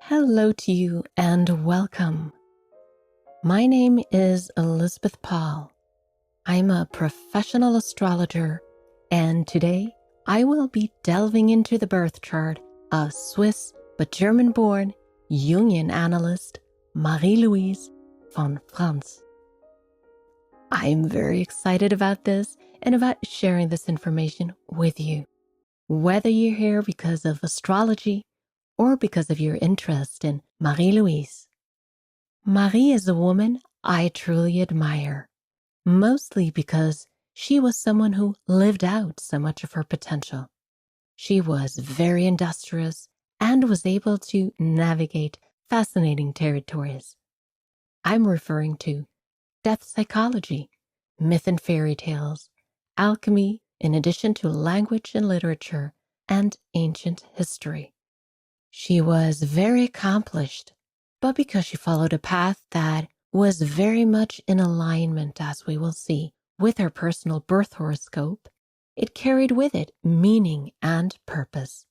Hello to you and welcome. My name is Elizabeth Paul. I'm a professional astrologer, and today I will be delving into the birth chart of Swiss but German-born Jungian analyst Marie-Louise von Franz. I'm very excited about this and about sharing this information with you. Whether you're here because of astrology or because of your interest in Marie-Louise. Marie is a woman I truly admire, mostly because she was someone who lived out so much of her potential. She was very industrious and was able to navigate fascinating territories. I'm referring to depth psychology, myth and fairy tales, alchemy, in addition to language and literature, and ancient history. She was very accomplished, but because she followed a path that was very much in alignment, as we will see, with her personal birth horoscope, it carried with it meaning and purpose.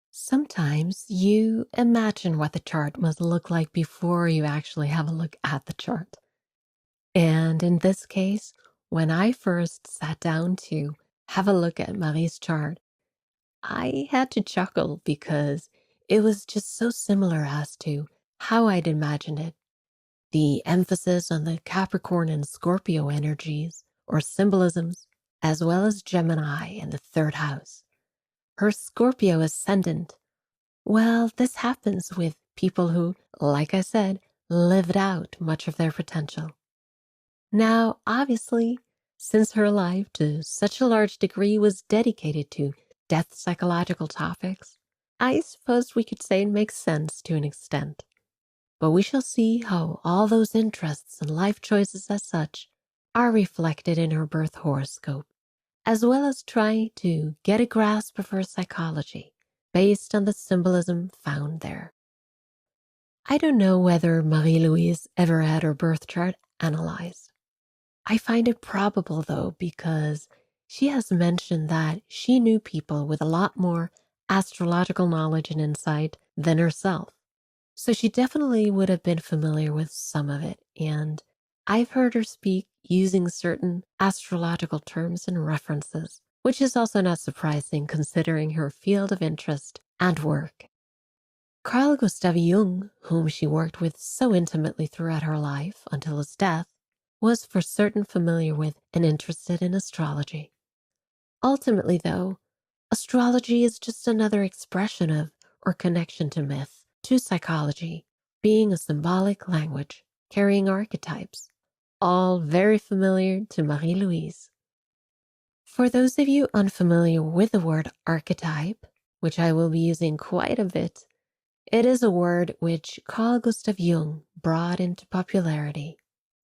Sometimes you imagine what the chart must look like before you actually have a look at the chart. And in this case, when I first sat down to have a look at Marie's chart, I had to chuckle because it was just so similar as to how I'd imagined it. The emphasis on the Capricorn and Scorpio energies or symbolisms, as well as Gemini in the third house. Her Scorpio ascendant. Well, this happens with people who, like I said, lived out much of their potential. Now, obviously, since her life to such a large degree was dedicated to depth psychological topics, I suppose we could say it makes sense to an extent. But we shall see how all those interests and life choices as such are reflected in her birth horoscope, as well as try to get a grasp of her psychology based on the symbolism found there. I don't know whether Marie-Louise ever had her birth chart analyzed. I find it probable though, because she has mentioned that she knew people with a lot more astrological knowledge and insight than herself. So she definitely would have been familiar with some of it, and I've heard her speak using certain astrological terms and references, which is also not surprising considering her field of interest and work. Carl Gustav Jung, whom she worked with so intimately throughout her life until his death, was for certain familiar with and interested in astrology. Ultimately, though, astrology is just another expression of or connection to myth, to psychology, being a symbolic language, carrying archetypes, all very familiar to Marie-Louise. For those of you unfamiliar with the word archetype, which I will be using quite a bit, it is a word which Carl Gustav Jung brought into popularity,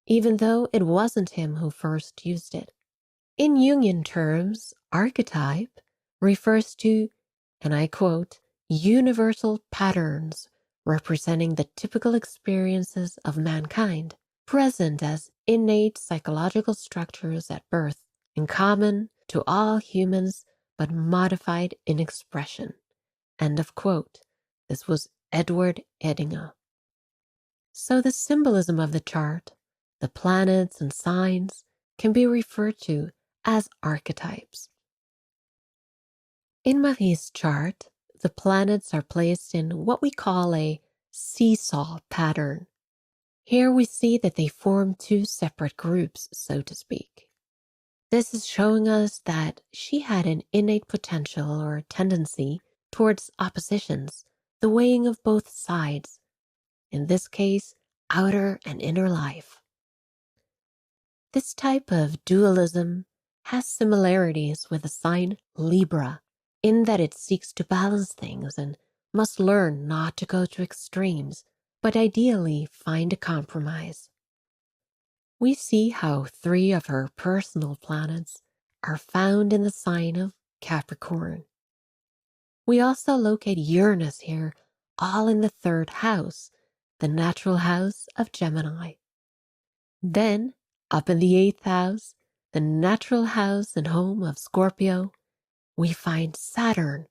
even though it wasn't him who first used it. In Jungian terms, archetype refers to, and I quote, universal patterns representing the typical experiences of mankind, present as innate psychological structures at birth, in common to all humans, but modified in expression. End of quote. This was Edward Edinger. So the symbolism of the chart, the planets and signs, can be referred to as archetypes. In Marie's chart, the planets are placed in what we call a seesaw pattern. Here we see that they form two separate groups, so to speak. This is showing us that she had an innate potential or tendency towards oppositions, the weighing of both sides, in this case, outer and inner life. This type of dualism has similarities with the sign Libra, in that it seeks to balance things and must learn not to go to extremes, but ideally find a compromise. We see how 3 of her personal planets are found in the sign of Capricorn. We also locate Uranus here, all in the 3rd house, the natural house of Gemini. Then, up in the 8th house, the natural house and home of Scorpio, we find Saturn,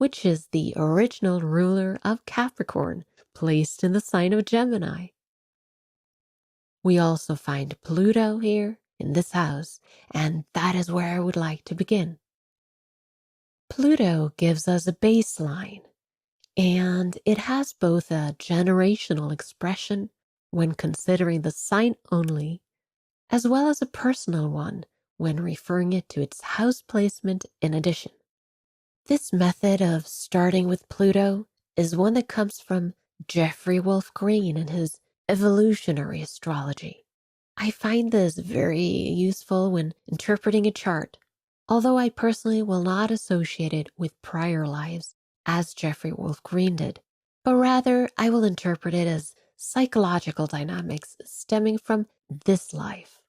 which is the original ruler of Capricorn, placed in the sign of Gemini. We also find Pluto here in this house, and that is where I would like to begin. Pluto gives us a baseline, and it has both a generational expression when considering the sign only, as well as a personal one when referring it to its house placement in addition. This method of starting with Pluto is one that comes from Jeffrey Wolf Green in his Evolutionary Astrology. I find this very useful when interpreting a chart, although I personally will not associate it with prior lives as Jeffrey Wolf Green did, but rather I will interpret it as psychological dynamics stemming from this life.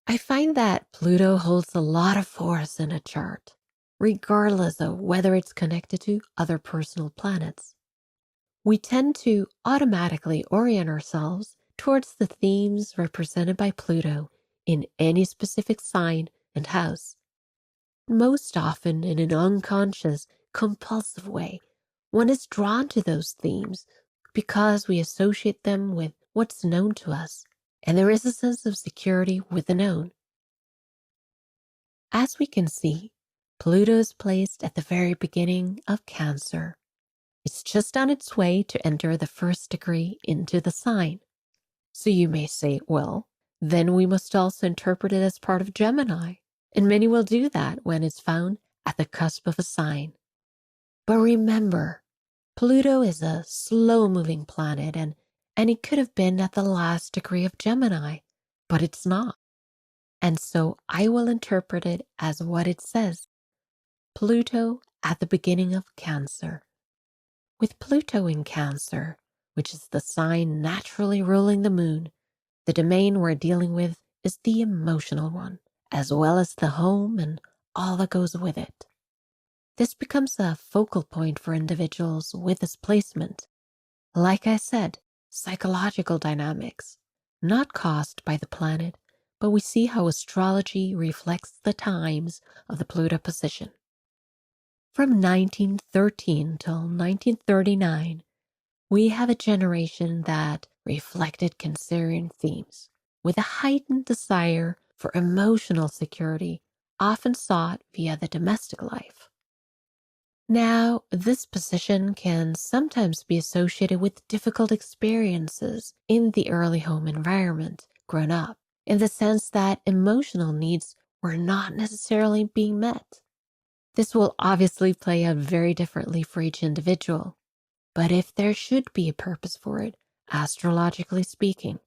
I find that Pluto holds a lot of force in a chart, regardless of whether it's connected to other personal planets. We tend to automatically orient ourselves towards the themes represented by Pluto in any specific sign and house. Most often, in an unconscious, compulsive way, one is drawn to those themes because we associate them with what's known to us, and there is a sense of security with the known. As we can see, Pluto is placed at the very beginning of Cancer. It's just on its way to enter the first degree into the sign. So you may say, well, then we must also interpret it as part of Gemini. And many will do that when it's found at the cusp of a sign. But remember, Pluto is a slow-moving planet, and it could have been at the last degree of Gemini, but it's not. And so I will interpret it as what it says. Pluto at the beginning of Cancer. With Pluto in Cancer, which is the sign naturally ruling the moon, the domain we're dealing with is the emotional one, as well as the home and all that goes with it. This becomes a focal point for individuals with this placement. Like I said, psychological dynamics, not caused by the planet, but we see how astrology reflects the times of the Pluto position. From 1913 till 1939, we have a generation that reflected Cancerian themes, with a heightened desire for emotional security, often sought via the domestic life. Now, this position can sometimes be associated with difficult experiences in the early home environment grown up, in the sense that emotional needs were not necessarily being met. This will obviously play out very differently for each individual, but if there should be a purpose for it, astrologically speaking,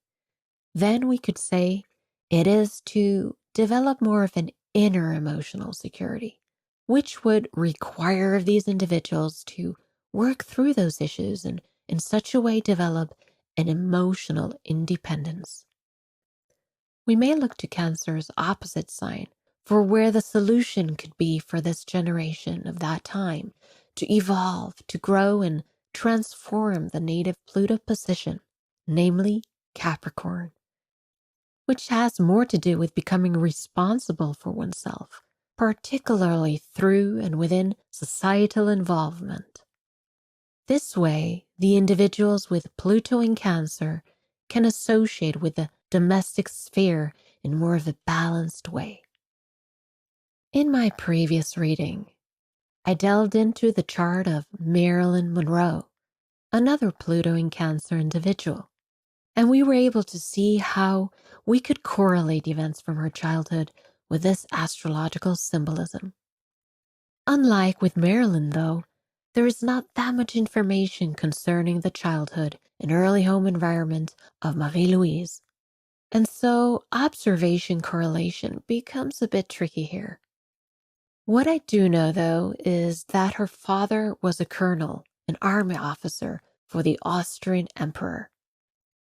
then we could say it is to develop more of an inner emotional security, which would require of these individuals to work through those issues and in such a way develop an emotional independence. We may look to Cancer's opposite sign for where the solution could be for this generation of that time to evolve, to grow, and transform the native Pluto position, namely Capricorn, which has more to do with becoming responsible for oneself, particularly through and within societal involvement. This way, the individuals with Pluto in Cancer can associate with the domestic sphere in more of a balanced way. In my previous reading, I delved into the chart of Marilyn Monroe, another Pluto in Cancer individual, and we were able to see how we could correlate events from her childhood with this astrological symbolism. Unlike with Marilyn, though, there is not that much information concerning the childhood and early home environment of Marie-Louise, and so observation correlation becomes a bit tricky here. What I do know, though, is that her father was a colonel, an army officer for the Austrian emperor.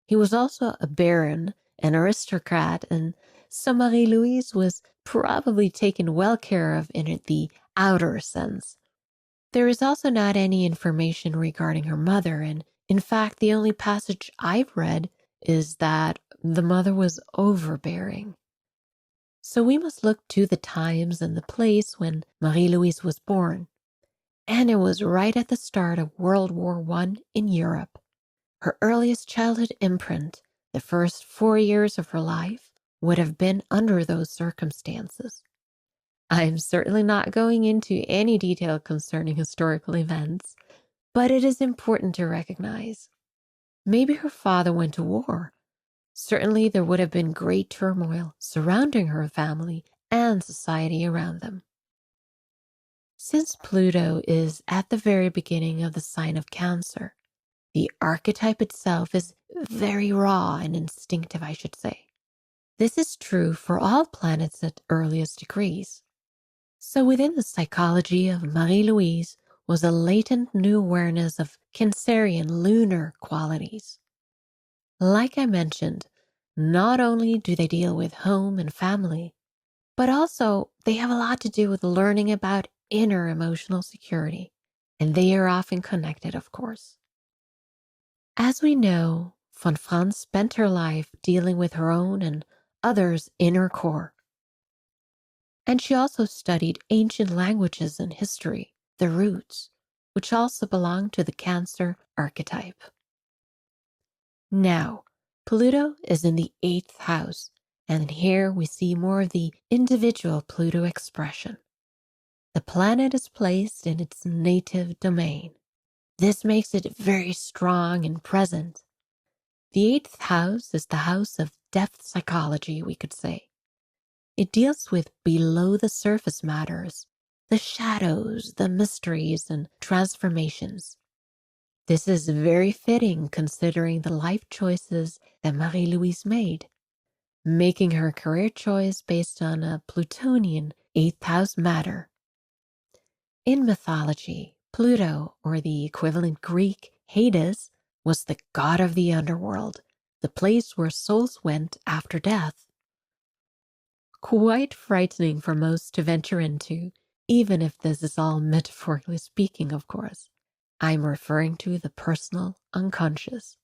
He was also a baron, an aristocrat, and so Marie-Louise was probably taken well care of in the outer sense. There is also not any information regarding her mother, and in fact, the only passage I've read is that the mother was overbearing. So we must look to the times and the place when Marie-Louise was born. and it was right at the start of World War I in Europe. Her earliest childhood imprint, the first 4 years of her life, would have been under those circumstances. I'm certainly not going into any detail concerning historical events, but it is important to recognize. Maybe her father went to war. Certainly there would have been great turmoil surrounding her family and society around them. Since Pluto is at the very beginning of the sign of Cancer, the archetype itself is very raw and instinctive, I should say. This is true for all planets at earliest degrees. So within the psychology of Marie-Louise was a latent new awareness of Cancerian lunar qualities. Like I mentioned, not only do they deal with home and family, but also they have a lot to do with learning about inner emotional security, and they are often connected, of course. As we know, von Franz spent her life dealing with her own and others' inner core. And she also studied ancient languages and history, the roots, which also belong to the Cancer archetype. Now, Pluto is in the 8th house, and here we see more of the individual Pluto expression. The planet is placed in its native domain. This makes it very strong and present. The 8th house is the house of depth psychology, we could say. It deals with below the surface matters, the shadows, the mysteries, and transformations. This is very fitting considering the life choices that Marie-Louise made, making her career choice based on a Plutonian 8th house matter. In mythology, Pluto, or the equivalent Greek Hades, was the god of the underworld, the place where souls went after death. Quite frightening for most to venture into, even if this is all metaphorically speaking, of course. I'm referring to the personal unconscious.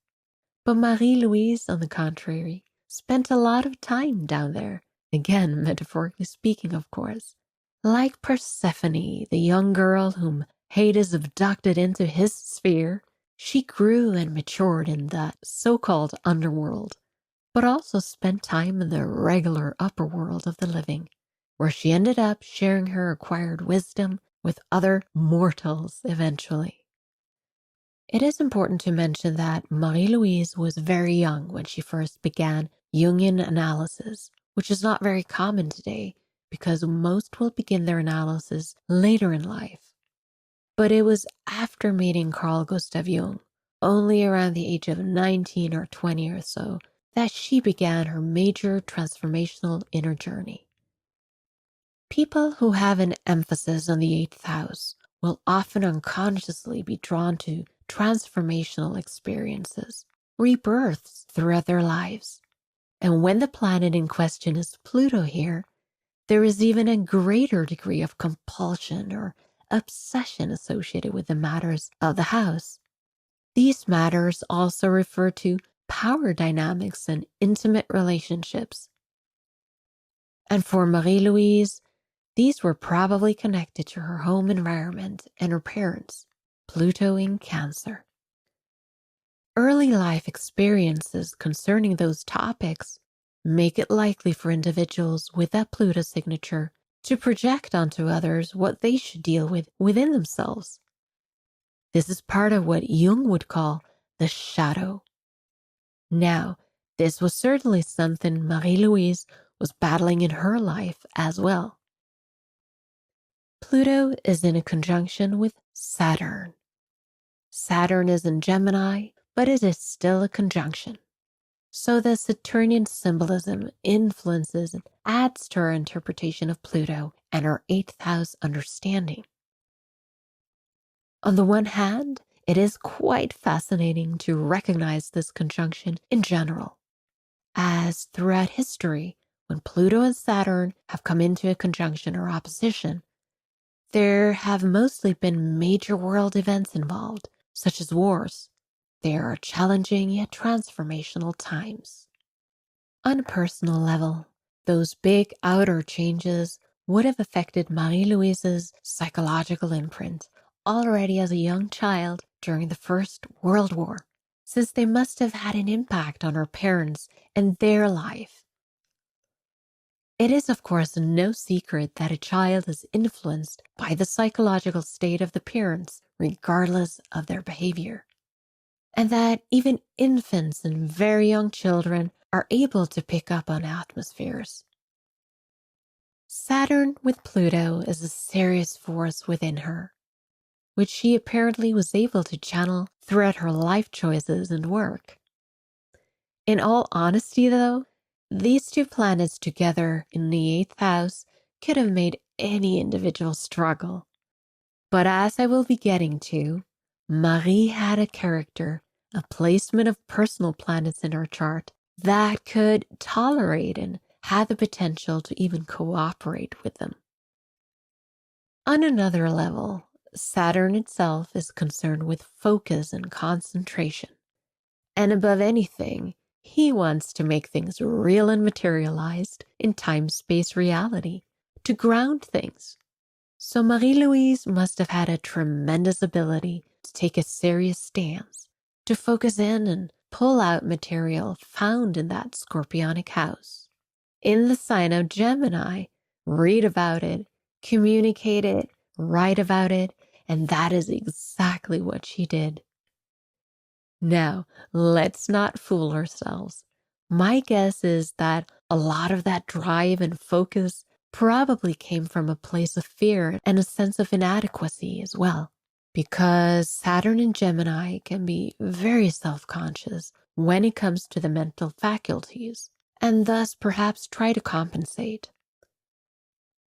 But Marie-Louise, on the contrary, spent a lot of time down there, again metaphorically speaking, of course. Like Persephone, the young girl whom Hades abducted into his sphere, she grew and matured in that so-called underworld, but also spent time in the regular upper world of the living, where she ended up sharing her acquired wisdom with other mortals eventually. It is important to mention that Marie-Louise was very young when she first began Jungian analysis, which is not very common today because most will begin their analysis later in life. But it was after meeting Carl Gustav Jung, only around the age of 19 or 20 or so, that she began her major transformational inner journey. People who have an emphasis on the 8th house will often unconsciously be drawn to transformational experiences, rebirths throughout their lives. And when the planet in question is Pluto here, there is even a greater degree of compulsion or obsession associated with the matters of the house. These matters also refer to power dynamics and intimate relationships. And for Marie-Louise, these were probably connected to her home environment and her parents, Pluto in Cancer. Early life experiences concerning those topics make it likely for individuals with that Pluto signature to project onto others what they should deal with within themselves. This is part of what Jung would call the shadow. Now, this was certainly something Marie-Louise was battling in her life as well. Pluto is in a conjunction with Saturn. Saturn is in Gemini, but it is still a conjunction. So the Saturnian symbolism influences and adds to our interpretation of Pluto and our 8th house understanding. On the one hand, it is quite fascinating to recognize this conjunction in general, as throughout history, when Pluto and Saturn have come into a conjunction or opposition, there have mostly been major world events involved, such as wars. They are challenging yet transformational times. On a personal level, those big outer changes would have affected Marie-Louise's psychological imprint already as a young child during the First World War, since they must have had an impact on her parents and their life. It is, of course, no secret that a child is influenced by the psychological state of the parents, regardless of their behavior, and that even infants and very young children are able to pick up on atmospheres. Saturn with Pluto is a serious force within her, which she apparently was able to channel throughout her life choices and work. In all honesty, though, these two planets together in the 8th house could have made any individual struggle. But as I will be getting to, Marie had a character, a placement of personal planets in her chart that could tolerate and had the potential to even cooperate with them. On another level, Saturn itself is concerned with focus and concentration. And above anything, he wants to make things real and materialized in time-space reality, to ground things. So Marie-Louise must have had a tremendous ability to take a serious stance, to focus in and pull out material found in that scorpionic house. In the sign of Gemini, read about it, communicate it, write about it, and that is exactly what she did. Now, let's not fool ourselves. My guess is that a lot of that drive and focus probably came from a place of fear and a sense of inadequacy as well, because Saturn in Gemini can be very self-conscious when it comes to the mental faculties, and thus perhaps try to compensate.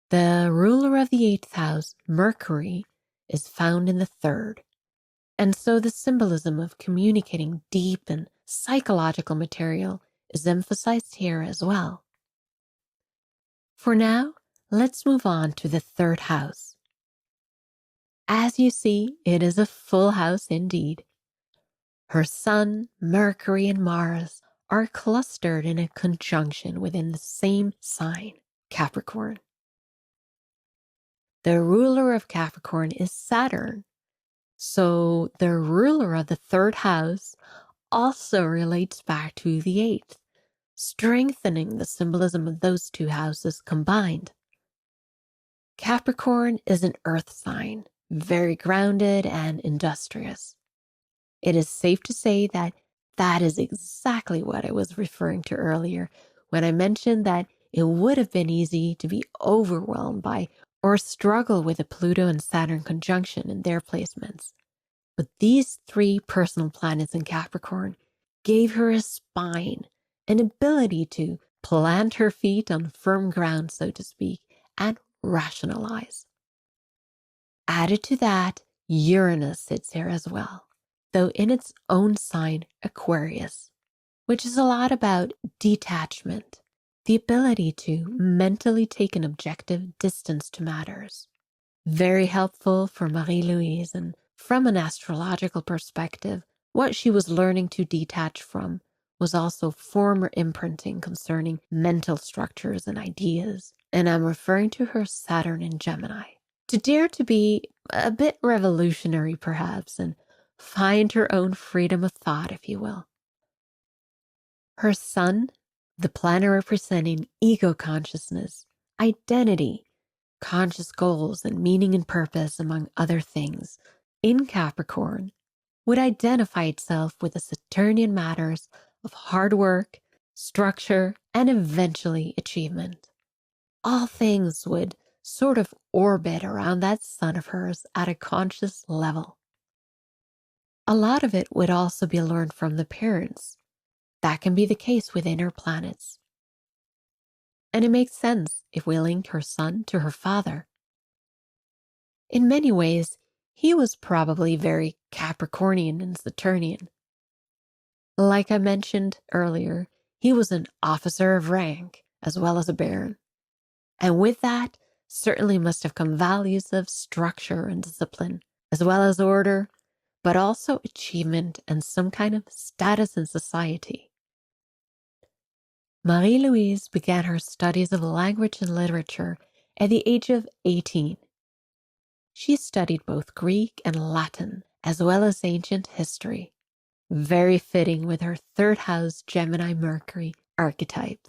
The ruler of the 8th house, Mercury, is found in the 3rd. And so the symbolism of communicating deep and psychological material is emphasized here as well. For now, let's move on to the 3rd house. As you see, it is a full house indeed. Her Sun, Mercury, and Mars are clustered in a conjunction within the same sign, Capricorn. The ruler of Capricorn is Saturn. So the ruler of the 3rd house also relates back to the 8th, strengthening the symbolism of those two houses combined. Capricorn is an earth sign, very grounded and industrious. It is safe to say that that is exactly what I was referring to earlier when I mentioned that it would have been easy to be overwhelmed by or struggle with a Pluto and Saturn conjunction in their placements. But these 3 personal planets in Capricorn gave her a spine, an ability to plant her feet on firm ground, so to speak, and rationalize. Added to that, Uranus sits here as well, though in its own sign, Aquarius, which is a lot about detachment, the ability to mentally take an objective distance to matters. Very helpful for Marie-Louise, and from an astrological perspective, what she was learning to detach from was also former imprinting concerning mental structures and ideas, and I'm referring to her Saturn in Gemini. To dare to be a bit revolutionary perhaps, and find her own freedom of thought, if you will. Her Sun, the planet representing ego consciousness, identity, conscious goals, and meaning and purpose, among other things, in Capricorn, would identify itself with the Saturnian matters of hard work, structure, and eventually achievement. All things would sort of orbit around that sun of hers at a conscious level. A lot of it would also be learned from the parents. That can be the case with inner planets. And it makes sense if we link her son to her father. In many ways, he was probably very Capricornian and Saturnian. Like I mentioned earlier, he was an officer of rank as well as a baron. And with that, certainly must have come values of structure and discipline, as well as order, but also achievement and some kind of status in society. Marie-Louise began her studies of language and literature at the age of 18. She studied both Greek and Latin, as well as ancient history, very fitting with her third house Gemini Mercury archetype.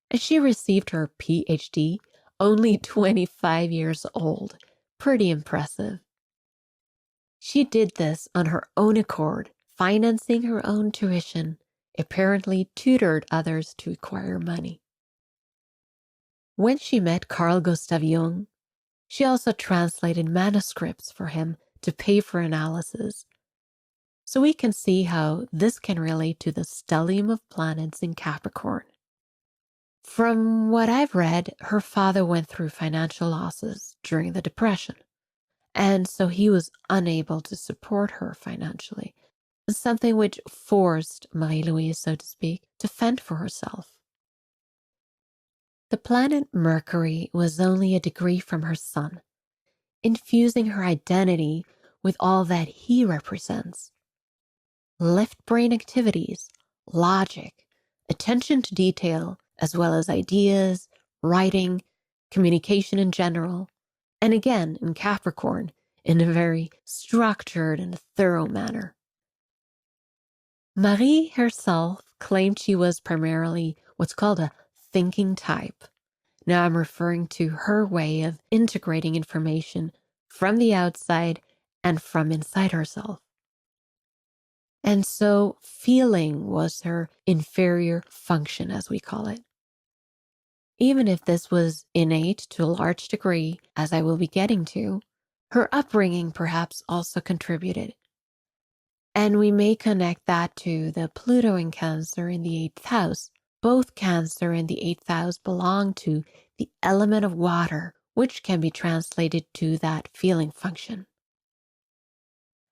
And she received her PhD only 25 years old. Pretty impressive. She did this on her own accord, financing her own tuition, apparently tutored others to acquire money. When she met Carl Gustav Jung, she also translated manuscripts for him to pay for analysis. So we can see how this can relate to the stellium of planets in Capricorn. From what I've read, her father went through financial losses during the Depression, and so he was unable to support her financially, something which forced Marie-Louise, so to speak, to fend for herself. The planet Mercury was only a degree from her sun, infusing her identity with all that he represents. Left brain activities, logic, attention to detail, as well as ideas, writing, communication in general, and again in Capricorn, in a very structured and thorough manner. Marie herself claimed she was primarily what's called a thinking type. Now I'm referring to her way of integrating information from the outside and from inside herself. And so feeling was her inferior function, as we call it. Even if this was innate to a large degree, as I will be getting to, her upbringing perhaps also contributed. And we may connect that to the Pluto in Cancer in the 8th house. Both Cancer and the 8th house belong to the element of water, which can be translated to that feeling function.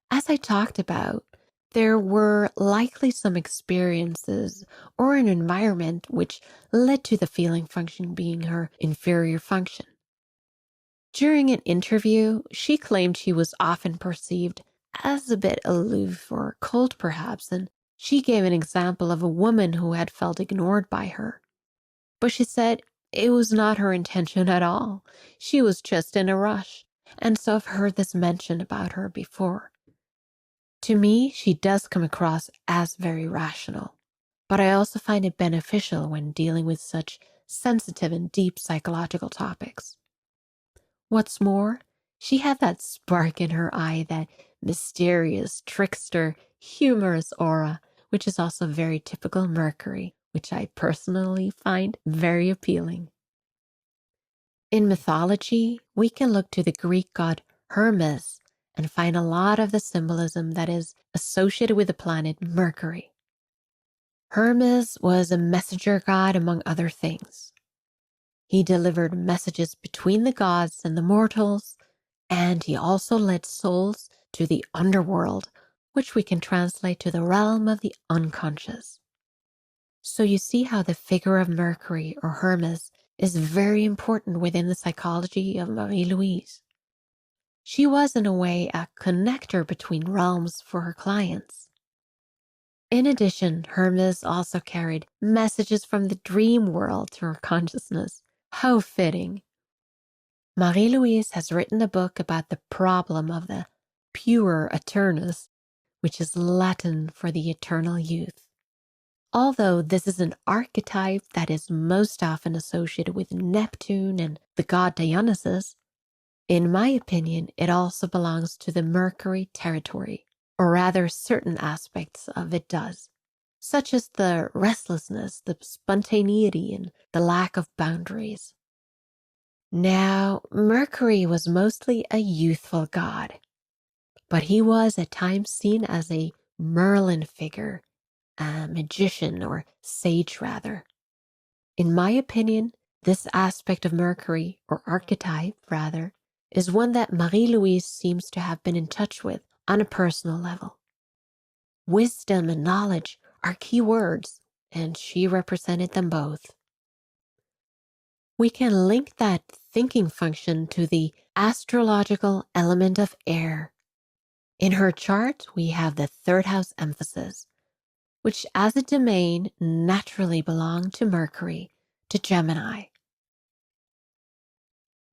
As I talked about, there were likely some experiences or an environment which led to the feeling function being her inferior function. During an interview, she claimed she was often perceived as a bit aloof or cold perhaps, and she gave an example of a woman who had felt ignored by her. But she said it was not her intention at all. She was just in a rush, and so I've heard this mentioned about her before. To me, she does come across as very rational, but I also find it beneficial when dealing with such sensitive and deep psychological topics. What's more, she had that spark in her eye, that mysterious, trickster, humorous aura, which is also very typical Mercury, which I personally find very appealing. In mythology, we can look to the Greek god Hermes and find a lot of the symbolism that is associated with the planet Mercury. Hermes was a messenger god, among other things. He delivered messages between the gods and the mortals, and he also led souls to the underworld, which we can translate to the realm of the unconscious. So you see how the figure of Mercury or Hermes is very important within the psychology of Marie-Louise. She was, in a way, a connector between realms for her clients. In addition, Hermes also carried messages from the dream world to her consciousness. How fitting! Marie-Louise has written a book about the problem of the puer aeternus, which is Latin for the eternal youth. Although this is an archetype that is most often associated with Neptune and the god Dionysus, in my opinion, it also belongs to the Mercury territory, or rather certain aspects of it does, such as the restlessness, the spontaneity, and the lack of boundaries. Now, Mercury was mostly a youthful god, but he was at times seen as a Merlin figure, a magician or sage rather. In my opinion, this aspect of Mercury, or archetype rather, is one that Marie-Louise seems to have been in touch with on a personal level. Wisdom and knowledge are key words, and she represented them both. We can link that thinking function to the astrological element of air. In her chart, we have the third house emphasis, which as a domain naturally belonged to Mercury, to Gemini.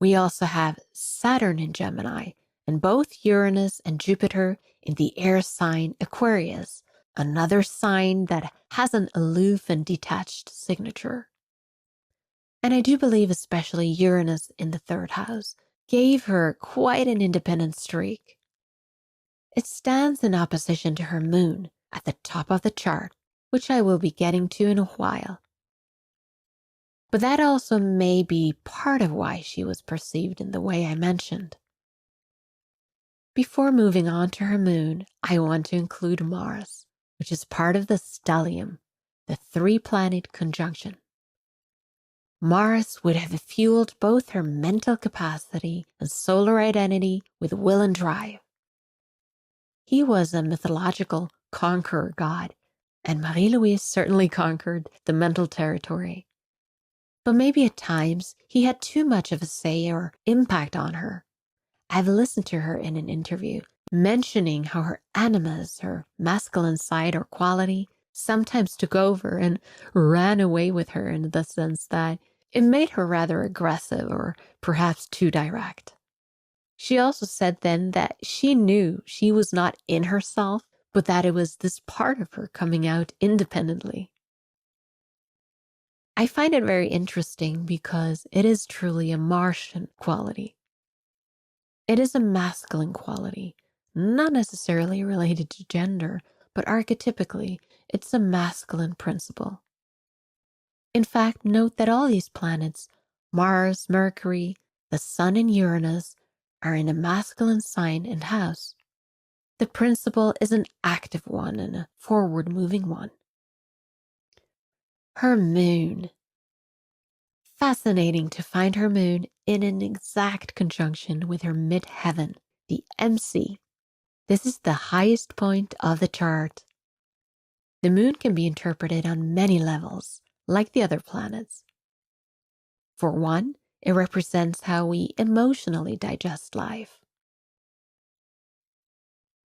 We also have Saturn in Gemini, and both Uranus and Jupiter in the air sign Aquarius, another sign that has an aloof and detached signature. And I do believe especially Uranus in the third house gave her quite an independent streak. It stands in opposition to her moon at the top of the chart, which I will be getting to in a while. But that also may be part of why she was perceived in the way I mentioned. Before moving on to her moon, I want to include Mars, which is part of the stellium, the three-planet conjunction. Mars would have fueled both her mental capacity and solar identity with will and drive. He was a mythological conqueror god, and Marie-Louise certainly conquered the mental territory. But maybe at times he had too much of a say or impact on her. I've listened to her in an interview mentioning how her animus, her masculine side or quality, sometimes took over and ran away with her in the sense that it made her rather aggressive or perhaps too direct. She also said then that she knew she was not in herself, but that it was this part of her coming out independently. I find it very interesting because it is truly a Martian quality. It is a masculine quality, not necessarily related to gender, but archetypically, it's a masculine principle. In fact, note that all these planets, Mars, Mercury, the Sun, and Uranus, are in a masculine sign and house. The principle is an active one and a forward-moving one. Her moon. Fascinating to find her moon in an exact conjunction with her midheaven, the MC. This is the highest point of the chart. The moon can be interpreted on many levels, like the other planets. For one, it represents how we emotionally digest life.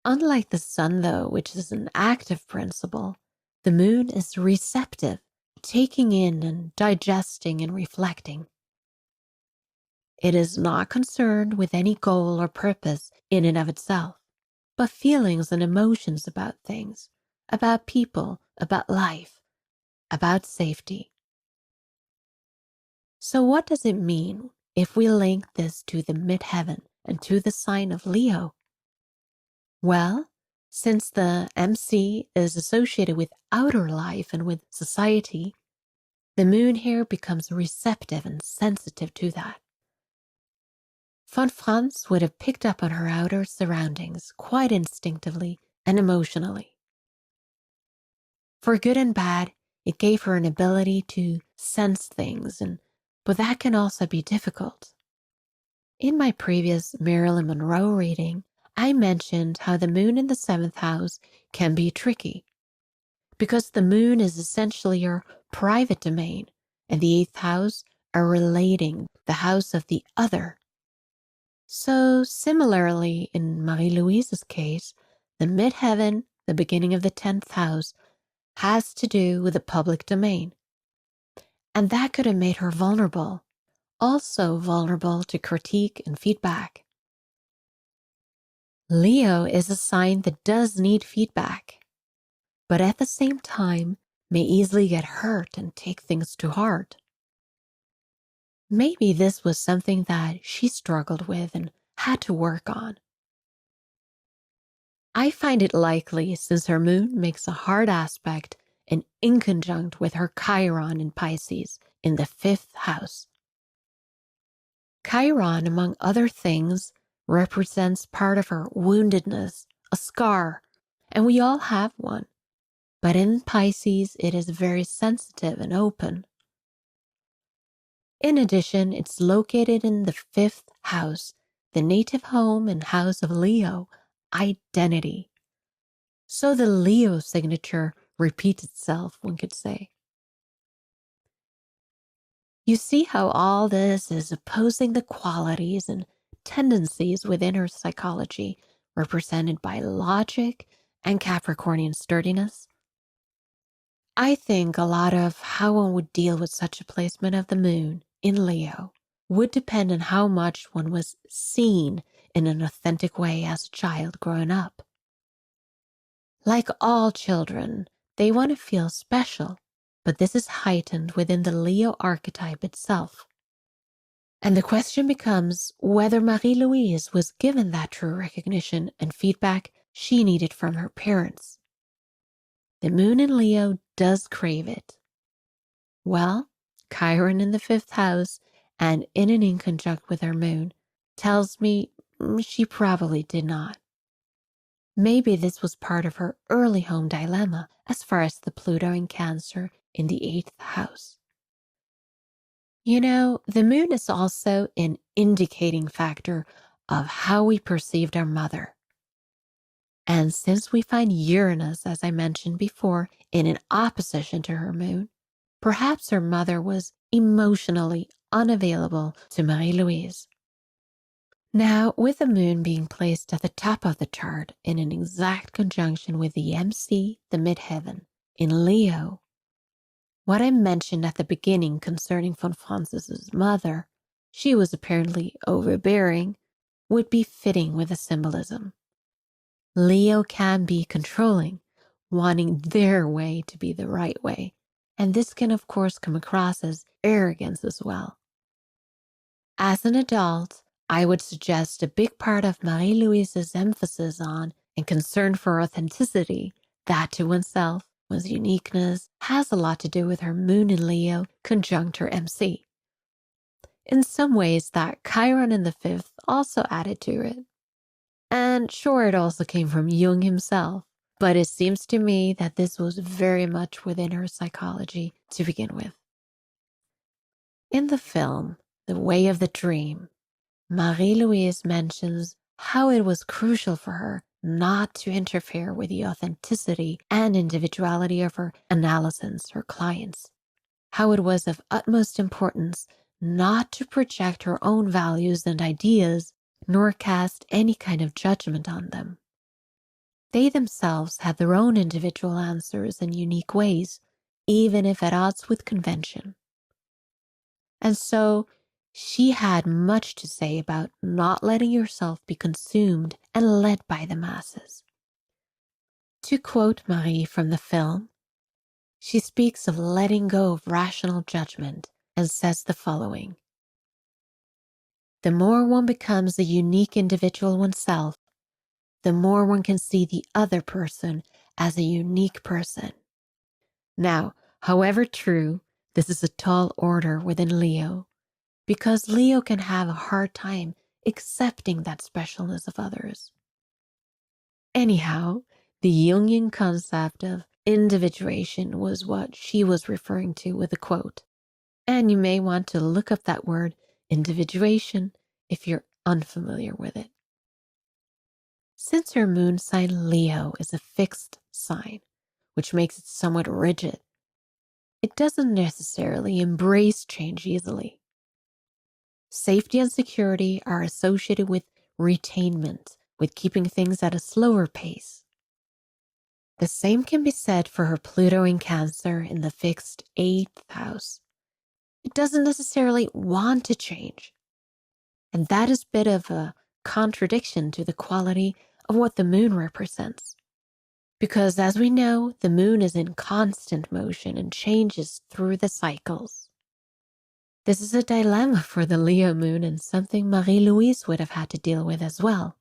Unlike the sun, though, which is an active principle, the moon is receptive, taking in and digesting and reflecting. It is not concerned with any goal or purpose in and of itself, but feelings and emotions about things, about people, about life, about safety. So what does it mean if we link this to the midheaven and to the sign of Leo? Well, since the MC is associated with outer life and with society, the moon here becomes receptive and sensitive to that. Von Franz would have picked up on her outer surroundings quite instinctively and emotionally. For good and bad, it gave her an ability to sense things, but that can also be difficult. In my previous Marilyn Monroe reading, I mentioned how the moon in the 7th house can be tricky because the moon is essentially your private domain and the 8th house are relating, the house of the other. So similarly, in Marie-Louise's case, the midheaven, the beginning of the 10th house, has to do with the public domain. And that could have made her vulnerable, also vulnerable to critique and feedback. Leo is a sign that does need feedback, but at the same time may easily get hurt and take things to heart. Maybe this was something that she struggled with and had to work on. I find it likely since her moon makes a hard aspect and inconjunct with her Chiron in Pisces in the 5th house. Chiron, among other things, represents part of her woundedness, a scar, and we all have one. But in Pisces, it is very sensitive and open. In addition, it's located in the 5th house, the native home and house of Leo, identity. So the Leo signature repeats itself, one could say. You see how all this is opposing the qualities and tendencies within her psychology, represented by logic and Capricornian sturdiness? I think a lot of how one would deal with such a placement of the moon in Leo would depend on how much one was seen in an authentic way as a child growing up. Like all children, they want to feel special, but this is heightened within the Leo archetype itself. And the question becomes whether Marie-Louise was given that true recognition and feedback she needed from her parents. The moon in Leo does crave it. Well, Chiron in the 5th house and in an inconjunct with her moon tells me she probably did not. Maybe this was part of her early home dilemma as far as the Pluto in Cancer in the 8th house. You know, the moon is also an indicating factor of how we perceived our mother. And since we find Uranus, as I mentioned before, in an opposition to her moon, perhaps her mother was emotionally unavailable to Marie-Louise. Now, with the moon being placed at the top of the chart in an exact conjunction with the MC, the midheaven, in Leo, what I mentioned at the beginning concerning von Franz's mother, she was apparently overbearing, would be fitting with the symbolism. Leo can be controlling, wanting their way to be the right way, and this can of course come across as arrogance as well. As an adult, I would suggest a big part of Marie-Louise's emphasis on and concern for authenticity, that to oneself, one's uniqueness, has a lot to do with her moon in Leo conjunct her MC. In some ways, that Chiron in the 5th also added to it. And sure, it also came from Jung himself, but it seems to me that this was very much within her psychology to begin with. In the film, The Way of the Dream, Marie-Louise mentions how it was crucial for her not to interfere with the authenticity and individuality of her analysants, her clients. How it was of utmost importance not to project her own values and ideas, nor cast any kind of judgment on them. They themselves had their own individual answers in unique ways, even if at odds with convention. And so, she had much to say about not letting yourself be consumed and led by the masses. To quote Marie from the film, she speaks of letting go of rational judgment and says the following: "The more one becomes a unique individual oneself, the more one can see the other person as a unique person." Now, however true, this is a tall order within Leo, because Leo can have a hard time accepting that specialness of others. Anyhow, the Jungian concept of individuation was what she was referring to with the quote. And you may want to look up that word, individuation, if you're unfamiliar with it. Since her moon sign Leo is a fixed sign, which makes it somewhat rigid, it doesn't necessarily embrace change easily. Safety and security are associated with retainment, with keeping things at a slower pace. The same can be said for her Pluto in Cancer in the fixed 8th house. It doesn't necessarily want to change. And that is a bit of a contradiction to the quality of what the moon represents. Because as we know, the moon is in constant motion and changes through the cycles. This is a dilemma for the Leo moon and something Marie-Louise would have had to deal with as well.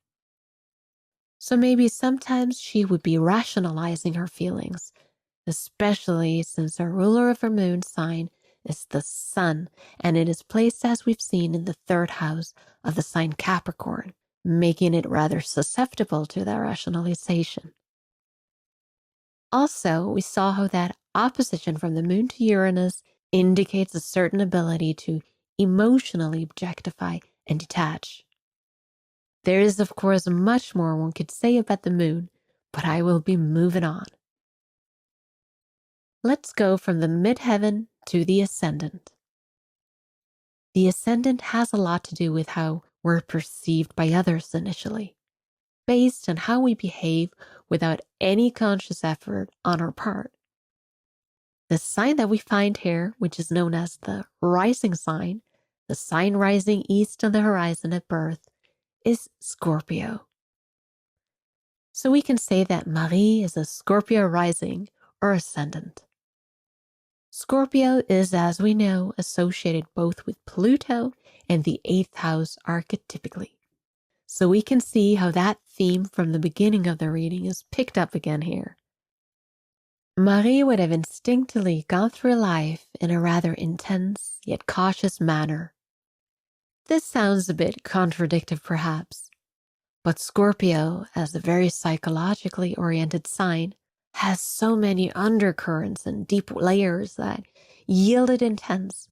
So maybe sometimes she would be rationalizing her feelings, especially since the ruler of her moon sign is the sun, and it is placed, as we've seen, in the 3rd house of the sign Capricorn, making it rather susceptible to that rationalization. Also, we saw how that opposition from the moon to Uranus indicates a certain ability to emotionally objectify and detach. There is, of course, much more one could say about the moon, but I will be moving on. Let's go from the midheaven to the ascendant. The ascendant has a lot to do with how we're perceived by others initially, based on how we behave without any conscious effort on our part. The sign that we find here, which is known as the rising sign, the sign rising east of the horizon at birth, is Scorpio. So we can say that Marie is a Scorpio rising or ascendant. Scorpio is, as we know, associated both with Pluto and the 8th house archetypically. So we can see how that theme from the beginning of the reading is picked up again here. Marie would have instinctively gone through life in a rather intense yet cautious manner. This sounds a bit contradictory perhaps, but Scorpio, as a very psychologically oriented sign, has so many undercurrents and deep layers that yield it intense,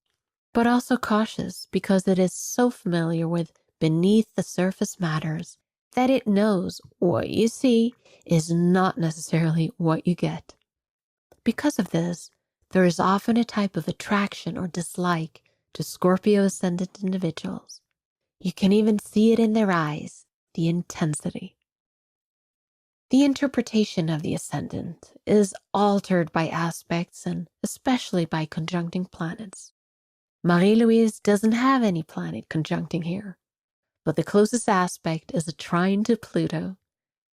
but also cautious because it is so familiar with beneath the surface matters that it knows what you see is not necessarily what you get. Because of this, there is often a type of attraction or dislike to Scorpio ascendant individuals. You can even see it in their eyes, the intensity. The interpretation of the ascendant is altered by aspects and especially by conjuncting planets. Marie-Louise doesn't have any planet conjuncting here, but the closest aspect is a trine to Pluto,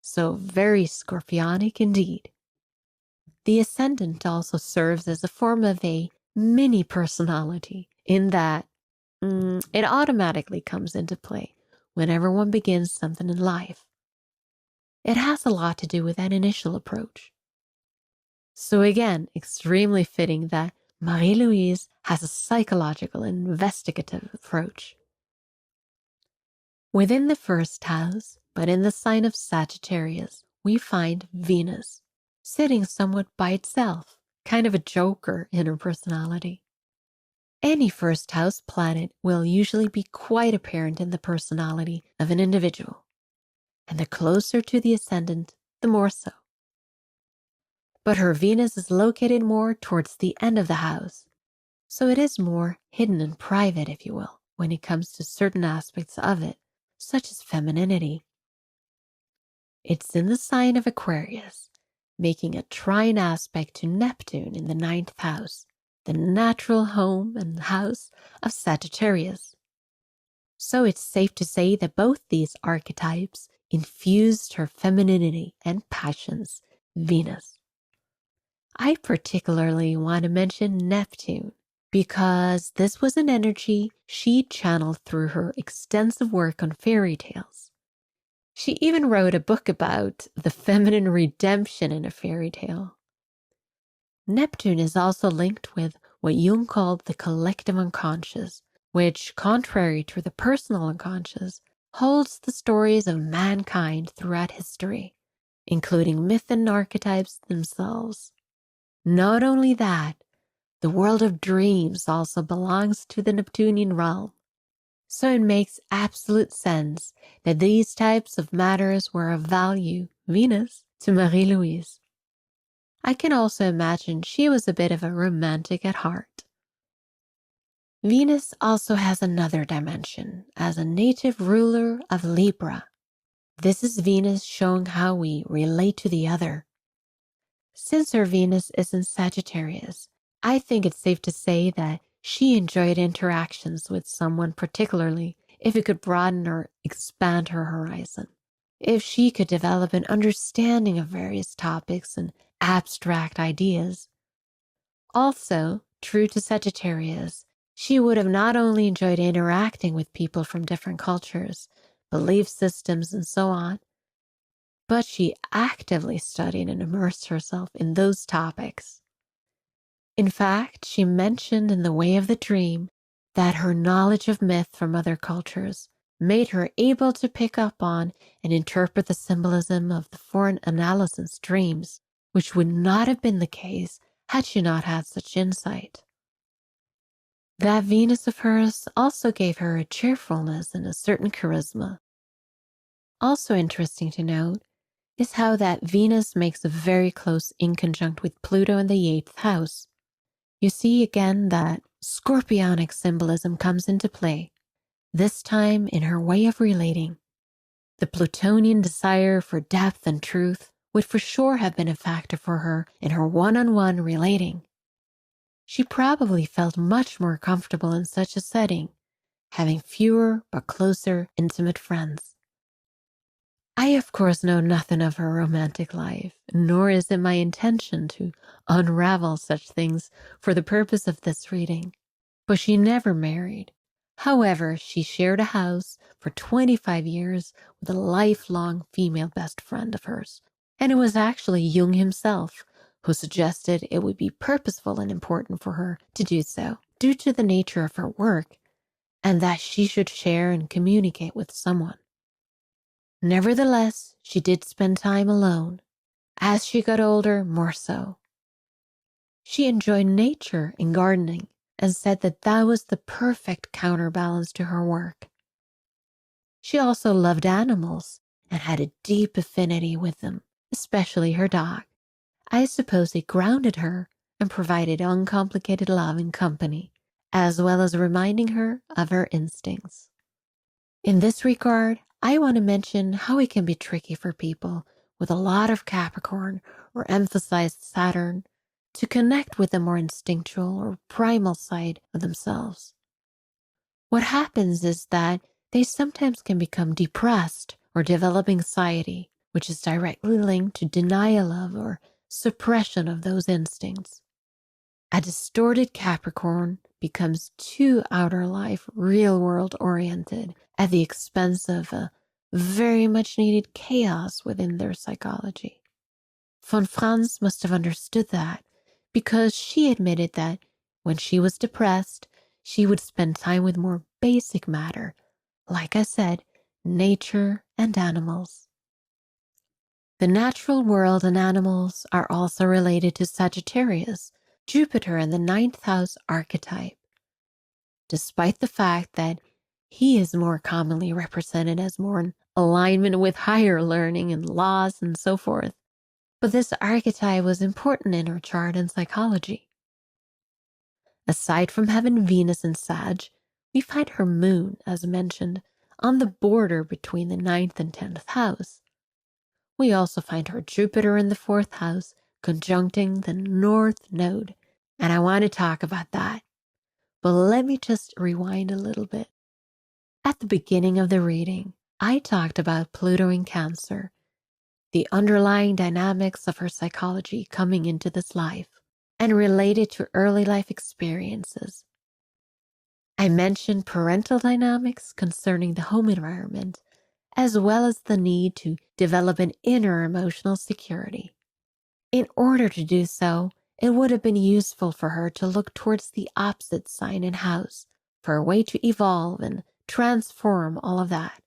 so very Scorpionic indeed. The ascendant also serves as a form of a mini personality in that it automatically comes into play whenever one begins something in life. It has a lot to do with that initial approach. So again, extremely fitting that Marie-Louise has a psychological and investigative approach. Within the 1st house, but in the sign of Sagittarius, we find Venus, sitting somewhat by itself, kind of a joker in her personality. Any 1st house planet will usually be quite apparent in the personality of an individual, and the closer to the ascendant, the more so. But her Venus is located more towards the end of the house, so it is more hidden and private, if you will, when it comes to certain aspects of it, such as femininity. It's in the sign of Aquarius, making a trine aspect to Neptune in the 9th house, the natural home and house of Sagittarius. So it's safe to say that both these archetypes infused her femininity and passions, Venus. I particularly want to mention Neptune because this was an energy she channeled through her extensive work on fairy tales. She even wrote a book about the feminine redemption in a fairy tale. Neptune is also linked with what Jung called the collective unconscious, which, contrary to the personal unconscious, holds the stories of mankind throughout history, including myth and archetypes themselves. Not only that, the world of dreams also belongs to the Neptunian realm. So it makes absolute sense that these types of matters were of value, Venus, to Marie-Louise. I can also imagine she was a bit of a romantic at heart. Venus also has another dimension as a native ruler of Libra. This is Venus showing how we relate to the other. Since her Venus is in Sagittarius, I think it's safe to say that she enjoyed interactions with someone particularly if it could broaden or expand her horizon. If she could develop an understanding of various topics and abstract ideas. Also, true to Sagittarius, she would have not only enjoyed interacting with people from different cultures, belief systems, and so on, but she actively studied and immersed herself in those topics. In fact, she mentioned in The Way of the Dream that her knowledge of myth from other cultures made her able to pick up on and interpret the symbolism of the foreign analysist's dreams, which would not have been the case had she not had such insight. That Venus of hers also gave her a cheerfulness and a certain charisma. Also interesting to note is how that Venus makes a very close inconjunct with Pluto in the 8th house. You see again that Scorpionic symbolism comes into play, this time in her way of relating. The Plutonian desire for depth and truth would for sure have been a factor for her in her one-on-one relating. She probably felt much more comfortable in such a setting having fewer but closer, intimate friends. I, of course, know nothing of her romantic life, nor is it my intention to unravel such things for the purpose of this reading. But she never married. However, she shared a house for 25 years with a lifelong female best friend of hers. And it was actually Jung himself who suggested it would be purposeful and important for her to do so, due to the nature of her work, and that she should share and communicate with someone. Nevertheless, she did spend time alone. As she got older, more so. She enjoyed nature and gardening and said that that was the perfect counterbalance to her work. She also loved animals and had a deep affinity with them, especially her dog. I suppose it grounded her and provided uncomplicated love and company, as well as reminding her of her instincts. In this regard, I want to mention how it can be tricky for people with a lot of Capricorn or emphasized Saturn to connect with the more instinctual or primal side of themselves. What happens is that they sometimes can become depressed or develop anxiety, which is directly linked to denial of or suppression of those instincts. A distorted Capricorn becomes too outer life, real world oriented at the expense of a very much needed chaos within their psychology. Von Franz must have understood that, because she admitted that when she was depressed, she would spend time with more basic matter, like I said, nature and animals. The natural world and animals are also related to Sagittarius, Jupiter, and the 9th house archetype. Despite the fact that he is more commonly represented as more in alignment with higher learning and laws and so forth, but this archetype was important in her chart and psychology. Aside from having Venus in Sag, we find her moon, as mentioned, on the border between the 9th and 10th house. We also find her Jupiter in the 4th house, conjuncting the North Node, and I want to talk about that. But let me just rewind a little bit. At the beginning of the reading, I talked about Pluto in Cancer, the underlying dynamics of her psychology coming into this life, and related to early life experiences. I mentioned parental dynamics concerning the home environment, as well as the need to develop an inner emotional security. In order to do so, it would have been useful for her to look towards the opposite sign and house for a way to evolve and transform all of that.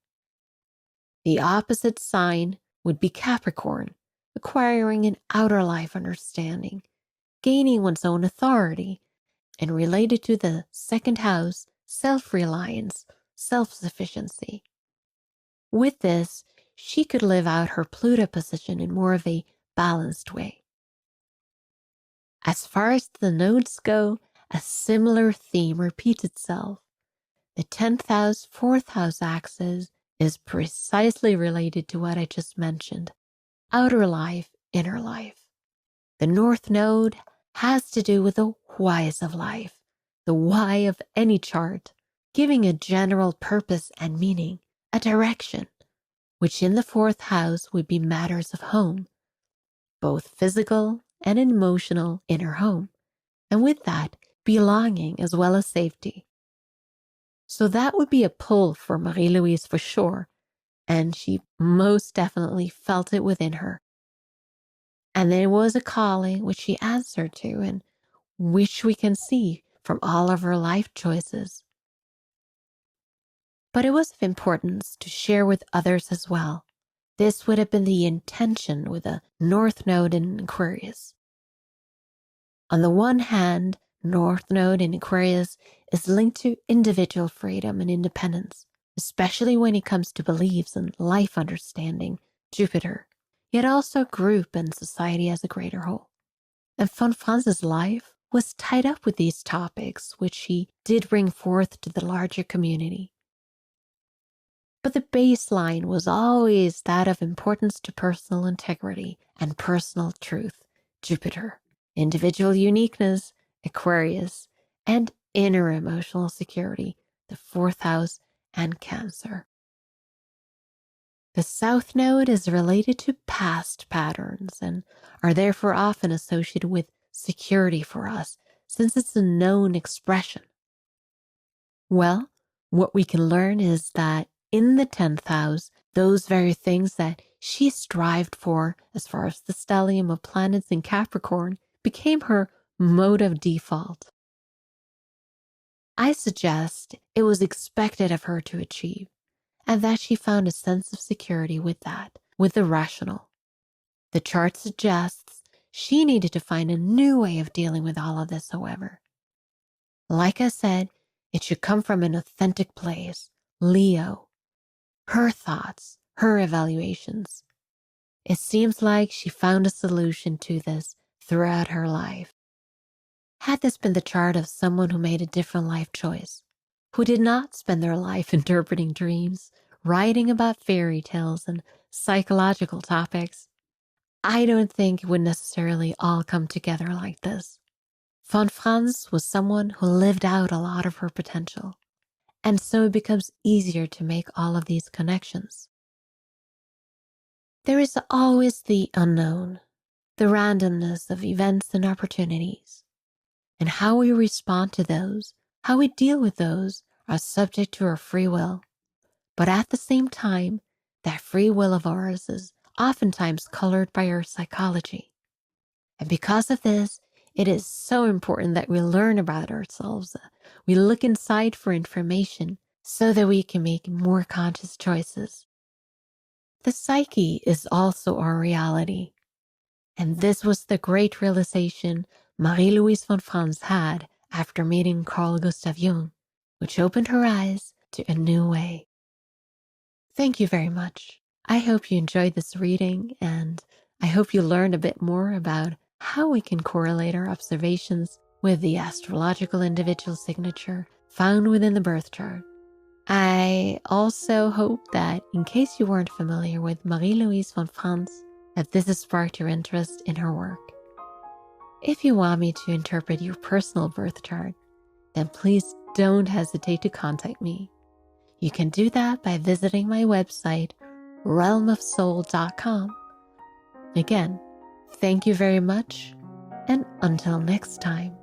The opposite sign would be Capricorn, acquiring an outer life understanding, gaining one's own authority, and related to the 2nd house, self-reliance, self-sufficiency. With this, she could live out her Pluto position in more of a balanced way. As far as the nodes go, a similar theme repeats itself. The 10th house, 4th house axis is precisely related to what I just mentioned. Outer life, inner life. The North Node has to do with the whys of life, the why of any chart, giving a general purpose and meaning, a direction, which in the 4th house would be matters of home, both physical and emotional inner home, and with that, belonging as well as safety. So that would be a pull for Marie-Louise for sure, and she most definitely felt it within her. And there was a calling which she answered to and which we can see from all of her life choices. But it was of importance to share with others as well. This would have been the intention with the North Node in Aquarius. On the one hand, North Node in Aquarius is linked to individual freedom and independence, especially when it comes to beliefs and life understanding, Jupiter, yet also group and society as a greater whole. And von Franz's life was tied up with these topics, which she did bring forth to the larger community. But the baseline was always that of importance to personal integrity and personal truth, Jupiter, individual uniqueness, Aquarius, and inner emotional security, the 4th house, and Cancer. The South Node is related to past patterns and are therefore often associated with security for us, since it's a known expression. Well, what we can learn is that in the 10th house, those very things that she strived for as far as the stellium of planets in Capricorn became her mode of default. I suggest it was expected of her to achieve, and that she found a sense of security with that, with the rational. The chart suggests she needed to find a new way of dealing with all of this, however. Like I said, it should come from an authentic place, Leo, her thoughts, her evaluations. It seems like she found a solution to this throughout her life. Had this been the chart of someone who made a different life choice, who did not spend their life interpreting dreams, writing about fairy tales and psychological topics, I don't think it would necessarily all come together like this. Von Franz was someone who lived out a lot of her potential, and so it becomes easier to make all of these connections. There is always the unknown, the randomness of events and opportunities, and how we respond to those, how we deal with those, are subject to our free will. But at the same time, that free will of ours is oftentimes colored by our psychology. And because of this, it is so important that we learn about ourselves. We look inside for information so that we can make more conscious choices. The psyche is also our reality. And this was the great realization Marie-Louise von Franz had after meeting Carl Gustav Jung, which opened her eyes to a new way. Thank you very much. I hope you enjoyed this reading, and I hope you learned a bit more about how we can correlate our observations with the astrological individual signature found within the birth chart. I also hope that, in case you weren't familiar with Marie-Louise von Franz, that this has sparked your interest in her work. If you want me to interpret your personal birth chart, then please don't hesitate to contact me. You can do that by visiting my website, realmofsoul.com. Again, thank you very much, and until next time.